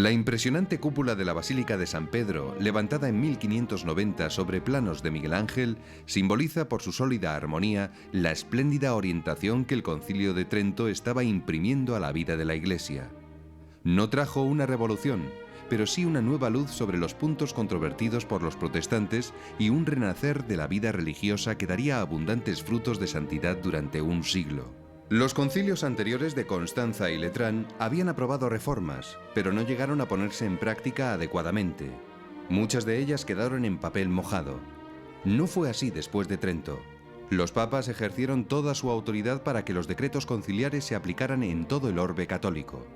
La impresionante cúpula de la Basílica de San Pedro, levantada en 1590 sobre planos de Miguel Ángel, simboliza por su sólida armonía la espléndida orientación que el Concilio de Trento estaba imprimiendo a la vida de la Iglesia. No trajo una revolución, pero sí una nueva luz sobre los puntos controvertidos por los protestantes y un renacer de la vida religiosa que daría abundantes frutos de santidad durante un siglo. Los concilios anteriores de Constanza y Letrán habían aprobado reformas, pero no llegaron a ponerse en práctica adecuadamente. Muchas de ellas quedaron en papel mojado. No fue así después de Trento. Los papas ejercieron toda su autoridad para que los decretos conciliares se aplicaran en todo el orbe católico.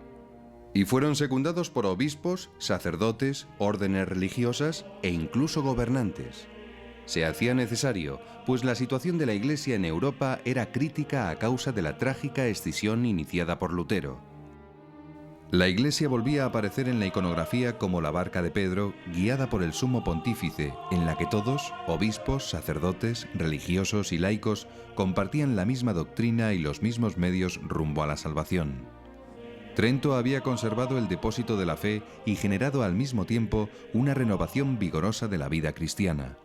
Y fueron secundados por obispos, sacerdotes, órdenes religiosas e incluso gobernantes. Se hacía necesario, pues la situación de la Iglesia en Europa era crítica a causa de la trágica escisión iniciada por Lutero. La Iglesia volvía a aparecer en la iconografía como la barca de Pedro, guiada por el sumo pontífice, en la que todos, obispos, sacerdotes, religiosos y laicos, compartían la misma doctrina y los mismos medios rumbo a la salvación. Trento había conservado el depósito de la fe y generado al mismo tiempo una renovación vigorosa de la vida cristiana.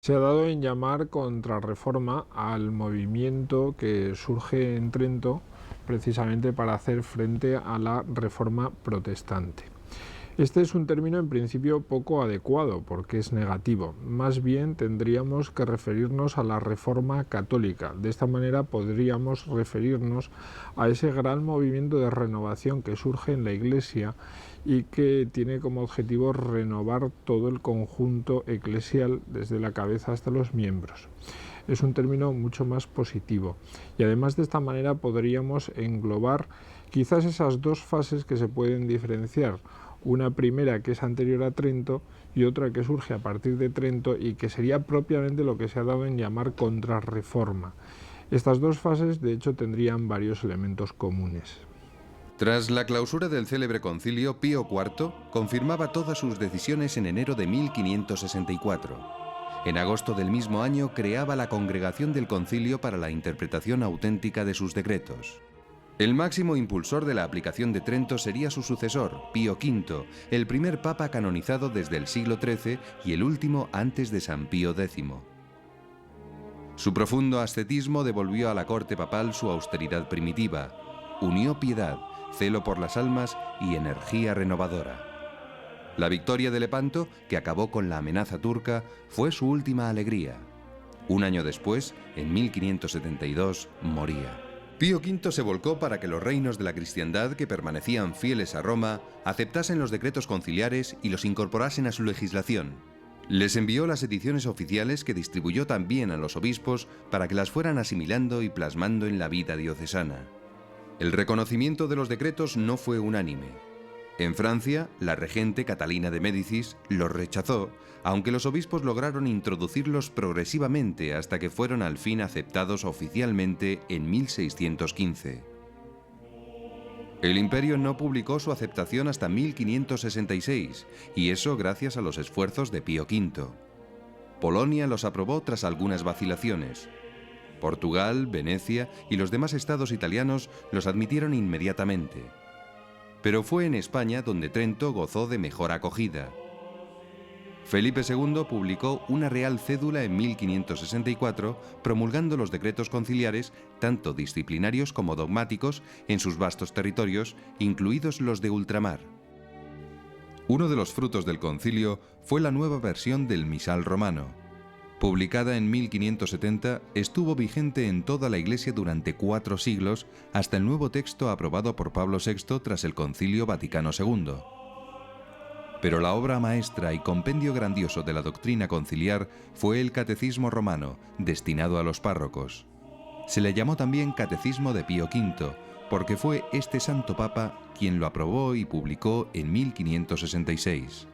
Se ha dado en llamar Contrarreforma al movimiento que surge en Trento precisamente para hacer frente a la Reforma protestante. Este es un término en principio poco adecuado porque es negativo. Más bien tendríamos que referirnos a la Reforma católica. De esta manera podríamos referirnos a ese gran movimiento de renovación que surge en la Iglesia y que tiene como objetivo renovar todo el conjunto eclesial desde la cabeza hasta los miembros. Es un término mucho más positivo y además de esta manera podríamos englobar quizás esas dos fases que se pueden diferenciar. Una primera que es anterior a Trento y otra que surge a partir de Trento y que sería propiamente lo que se ha dado en llamar Contrarreforma. Estas dos fases de hecho tendrían varios elementos comunes. Tras la clausura del célebre concilio, Pío IV confirmaba todas sus decisiones en enero de 1564. En agosto del mismo año creaba la Congregación del Concilio para la interpretación auténtica de sus decretos. El máximo impulsor de la aplicación de Trento sería su sucesor, Pío V, el primer papa canonizado desde el siglo XIII y el último antes de San Pío X. Su profundo ascetismo devolvió a la corte papal su austeridad primitiva, unió piedad, celo por las almas y energía renovadora. La victoria de Lepanto, que acabó con la amenaza turca, fue su última alegría. Un año después, en 1572, moría. Pío V se volcó para que los reinos de la cristiandad que permanecían fieles a Roma aceptasen los decretos conciliares y los incorporasen a su legislación. Les envió las ediciones oficiales que distribuyó también a los obispos para que las fueran asimilando y plasmando en la vida diocesana. El reconocimiento de los decretos no fue unánime. En Francia, la regente Catalina de Médicis los rechazó, aunque los obispos lograron introducirlos progresivamente hasta que fueron al fin aceptados oficialmente en 1615. El imperio no publicó su aceptación hasta 1566, y eso gracias a los esfuerzos de Pío V. Polonia los aprobó tras algunas vacilaciones. Portugal, Venecia y los demás estados italianos los admitieron inmediatamente. Pero fue en España donde Trento gozó de mejor acogida. Felipe II publicó una real cédula en 1564 promulgando los decretos conciliares, tanto disciplinarios como dogmáticos, en sus vastos territorios, incluidos los de ultramar. Uno de los frutos del concilio fue la nueva versión del Misal romano. Publicada en 1570, estuvo vigente en toda la Iglesia durante 4 siglos, hasta el nuevo texto aprobado por Pablo VI tras el Concilio Vaticano II. Pero la obra maestra y compendio grandioso de la doctrina conciliar fue el Catecismo romano, destinado a los párrocos. Se le llamó también Catecismo de Pío V, porque fue este santo papa quien lo aprobó y publicó en 1566.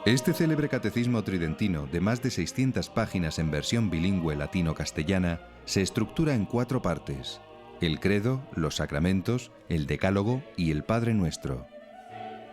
Este célebre catecismo tridentino, de más de 600 páginas en versión bilingüe latino-castellana, se estructura en 4 partes: el credo, los sacramentos, el decálogo y el Padre Nuestro.